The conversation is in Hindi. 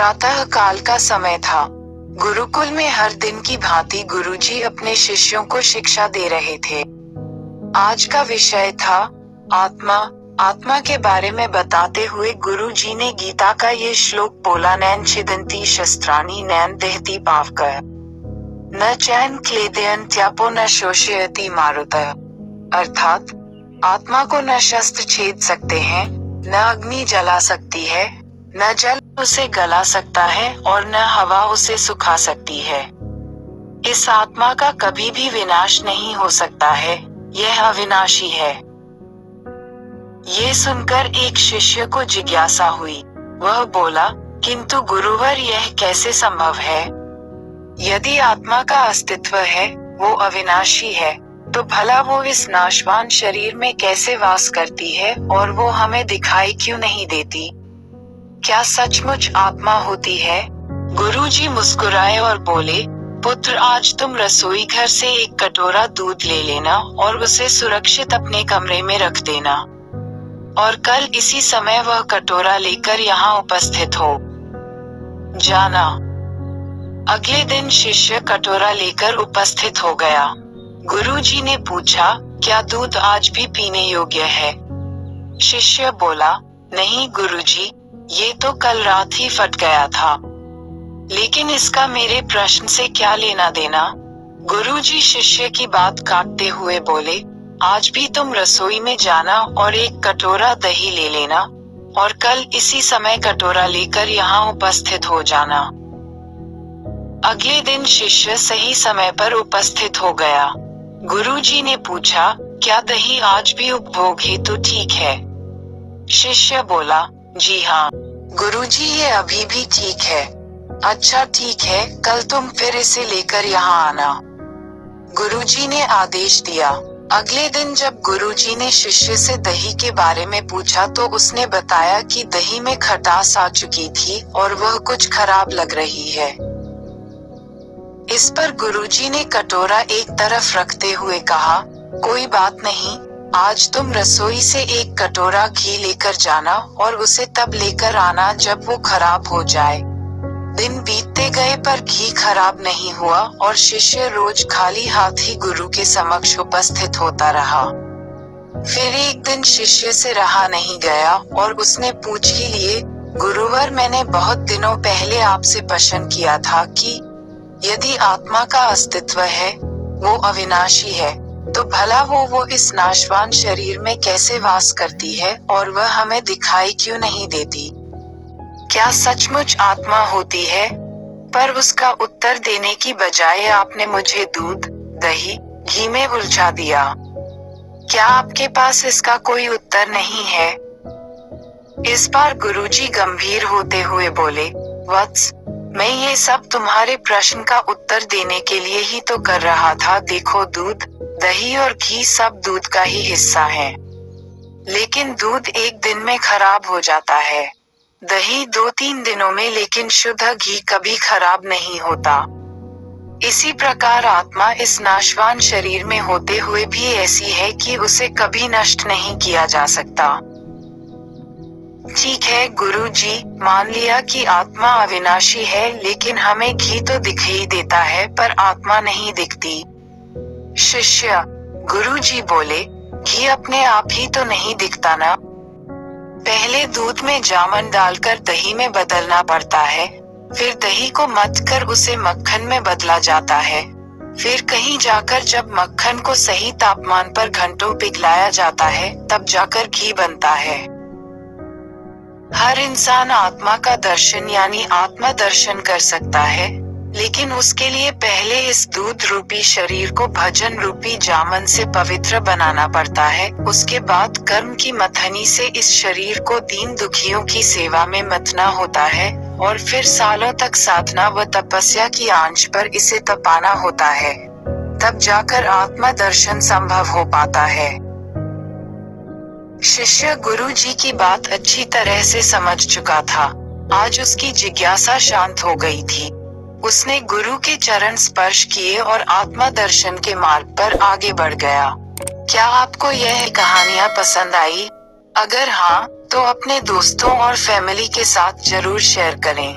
प्रातः काल का समय था। गुरुकुल में हर दिन की भांति गुरुजी अपने शिष्यों को शिक्षा दे रहे थे। आज का विषय था आत्मा। आत्मा के बारे में बताते हुए गुरुजी ने गीता का ये श्लोक बोला, नैन छिदन्ति शस्त्राणि नैन दहति पावकः न चैन क्लेदयन्त्यापो न शोषयति मारुतः। अर्थात आत्मा को न शस्त्र छेद सकते हैं, न अग्नि जला सकती है, न जल उसे गला सकता है और न हवा उसे सुखा सकती है। इस आत्मा का कभी भी विनाश नहीं हो सकता है, यह अविनाशी है। ये सुनकर एक शिष्य को जिज्ञासा हुई। वह बोला, किंतु गुरुवर यह कैसे संभव है? यदि आत्मा का अस्तित्व है, वो अविनाशी है, तो भला वो इस नाशवान शरीर में कैसे वास करती है और वो हमें दिखाई क्यों नहीं देती? क्या सचमुच आत्मा होती है? गुरुजी मुस्कुराए और बोले, पुत्र, आज तुम रसोई घर से एक कटोरा दूध ले लेना और उसे सुरक्षित अपने कमरे में रख देना, और कल इसी समय वह कटोरा लेकर यहाँ उपस्थित हो जाना। अगले दिन शिष्य कटोरा लेकर उपस्थित हो गया। गुरुजी ने पूछा, क्या दूध आज भी पीने योग्य है? शिष्य बोला, नहीं गुरुजी, ये तो कल रात ही फट गया था। लेकिन इसका मेरे प्रश्न से क्या लेना देना? गुरुजी शिष्य की बात काटते हुए बोले, आज भी तुम रसोई में जाना और एक कटोरा दही ले लेना, और कल इसी समय कटोरा लेकर यहाँ उपस्थित हो जाना। अगले दिन शिष्य सही समय पर उपस्थित हो गया। गुरुजी ने पूछा, क्या दही आज भी उपभोग हेतु ठीक है? शिष्य बोला, जी हाँ गुरुजी, ये अभी भी ठीक है। अच्छा ठीक है, कल तुम फिर इसे लेकर यहाँ आना, गुरुजी ने आदेश दिया। अगले दिन जब गुरुजी ने शिष्य से दही के बारे में पूछा तो उसने बताया कि दही में खटास आ चुकी थी और वह कुछ खराब लग रही है। इस पर गुरुजी ने कटोरा एक तरफ रखते हुए कहा, कोई बात नहीं, आज तुम रसोई से एक कटोरा घी लेकर जाना और उसे तब लेकर आना जब वो खराब हो जाए। दिन बीतते गए पर घी खराब नहीं हुआ और शिष्य रोज खाली हाथ ही गुरु के समक्ष उपस्थित होता रहा। फिर एक दिन शिष्य से रहा नहीं गया और उसने पूछ ही लिए, गुरुवर, मैंने बहुत दिनों पहले आपसे प्रश्न किया था कि यदि आत्मा का अस्तित्व है, वो अविनाशी है, तो भला वो इस नाशवान शरीर में कैसे वास करती है और वह हमें दिखाई क्यों नहीं देती? क्या सचमुच आत्मा होती है? पर उसका उत्तर देने की बजाय आपने मुझे दूध, दही, घी में उलझा दिया। क्या आपके पास इसका कोई उत्तर नहीं है? इस बार गुरुजी गंभीर होते हुए बोले, वत्स, मैं ये सब तुम्हारे प्रश्न का उत्तर देने के लिए ही तो कर रहा था। देखो, दूध, दही और घी सब दूध का ही हिस्सा है, लेकिन दूध एक दिन में खराब हो जाता है, दही 2-3 दिनों में, लेकिन शुद्ध घी कभी खराब नहीं होता। इसी प्रकार आत्मा इस नाशवान शरीर में होते हुए भी ऐसी है कि उसे कभी नष्ट नहीं किया जा सकता। ठीक है गुरुजी, मान लिया कि आत्मा अविनाशी है, लेकिन हमें घी तो दिखाई देता है पर आत्मा नहीं दिखती। शिष्य, गुरुजी बोले, घी अपने आप ही तो नहीं दिखता ना। पहले दूध में जामन डालकर दही में बदलना पड़ता है, फिर दही को मथ कर उसे मक्खन में बदला जाता है, फिर कहीं जाकर जब मक्खन को सही तापमान पर घंटों पिघलाया जाता है तब जाकर घी बनता है। हर इंसान आत्मा का दर्शन यानी आत्मा दर्शन कर सकता है, लेकिन उसके लिए पहले इस दूध रूपी शरीर को भजन रूपी जामन से पवित्र बनाना पड़ता है। उसके बाद कर्म की मथनी से इस शरीर को दीन दुखियों की सेवा में मथना होता है, और फिर सालों तक साधना व तपस्या की आंच पर इसे तपाना होता है, तब जाकर आत्मा दर्शन संभव हो पाता है। शिष्य गुरुजी की बात अच्छी तरह से समझ चुका था। आज उसकी जिज्ञासा शांत हो गई थी। उसने गुरु के चरण स्पर्श किए और आत्मा दर्शन के मार्ग पर आगे बढ़ गया। क्या आपको यह कहानियाँ पसंद आई? अगर हाँ, तो अपने दोस्तों और फैमिली के साथ जरूर शेयर करें।